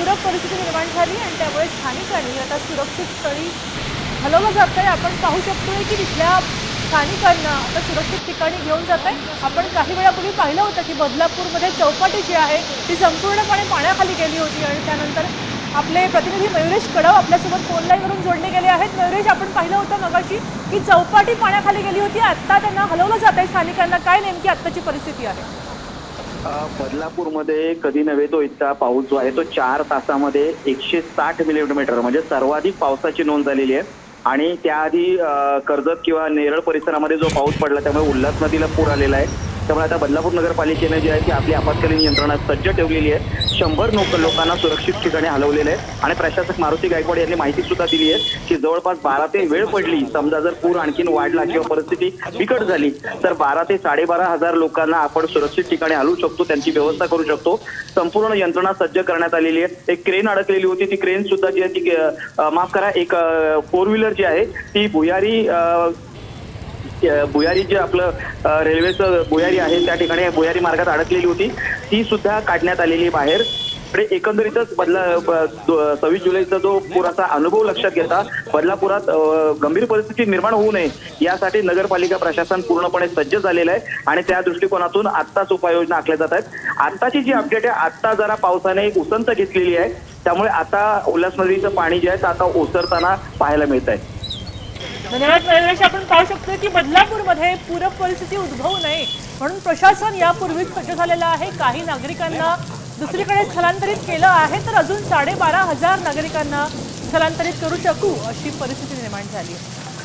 पूरक परिस्थिती निर्माण झाली आणि त्यामुळे स्थानिकांनी आता सुरक्षित स्थळी हलवलं जात आहे। आपण पाहू शकतोय की तिथल्या स्थानिकांना आता सुरक्षित ठिकाणी घेऊन जात आहे। आपण काही वेळापूर्वी पाहिलं होतं की बदलापूरमध्ये चौपाटी जी आहे ती संपूर्णपणे पाण्याखाली गेली होती आणि त्यानंतर आपले प्रतिनिधी मयुरेश कडव आपल्यासोबत फोन लाईनवरून जोडले गेले आहेत। मयुरेश, आपण पाहिलं होतं मगाशी की चौपाटी पाण्याखाली गेली होती, आता त्यांना हलवलं जात आहे स्थानिकांना, काय नेमकी आत्ताची परिस्थिती आहे? बदलापूरमध्ये कधी नव्हे तो इतका पाऊस जो आहे तो 4 तासामध्ये 160 मिलीमीटर म्हणजे सर्वाधिक पावसाची नोंद झालेली आहे। आणि त्याआधी कर्जत किंवा नेरळ परिसरामध्ये जो पाऊस पडला त्यामुळे उल्हास नदीला पूर आलेला आहे। त्यामुळे आता बदलापूर नगरपालिकेने जी आहे ती आपली आपत्कालीन यंत्रणा सज्ज ठेवलेली आहे। 100 लोकांना सुरक्षित ठिकाणी हलवलेलं आहे आणि प्रशासक मारुती गायकवाड यांनी माहिती सुद्धा दिली आहे की जवळपास 12 ते वेळ पडली, समजा जर पूर आणखीन वाढला किंवा परिस्थिती बिकट झाली तर 12 ते 12.5 लोकांना आपण सुरक्षित ठिकाणी हलवू शकतो, त्यांची व्यवस्था करू शकतो। संपूर्ण यंत्रणा सज्ज करण्यात आलेली आहे। एक क्रेन अडकलेली होती, ती क्रेन सुद्धा जी आहे ती माफ करा एक 4 व्हीलर जी आहे ती भुयारी जे आपलं रेल्वेचं भुयारी आहे त्या ठिकाणी भुयारी मार्गात अडकलेली होती, ती सुद्धा काढण्यात आलेली बाहेर। एकंदरीतच 26 जुलैचा जो पुराचा अनुभव लक्षात घेता बदलापुरात गंभीर परिस्थिती निर्माण होऊ नये यासाठी नगरपालिका प्रशासन पूर्णपणे सज्ज झालेलं आहे आणि त्या दृष्टिकोनातून आत्ताच उपाययोजना आखल्या जात आहेत। आत्ताची जी अपडेट आहे, आत्ता जरा पावसाने एक उसंत घेतलेली आहे, त्यामुळे आता उल्हास नदीचं पाणी जे आहे आता ओसरताना पाहायला मिळत आहे। धन्यवाद मयुरेश। आपण पाहू शकतो की बदलापूरमध्ये पूरक परिस्थिती उद्भवू नये म्हणून प्रशासन यापूर्वीच सज्ज झालेलं आहे। काही नागरिकांना दुसरीकडे स्थलांतरित केलं आहे तर अजून 12.5 नागरिकांना स्थलांतरित करू शकू अशी परिस्थिती निर्माण झाली आहे।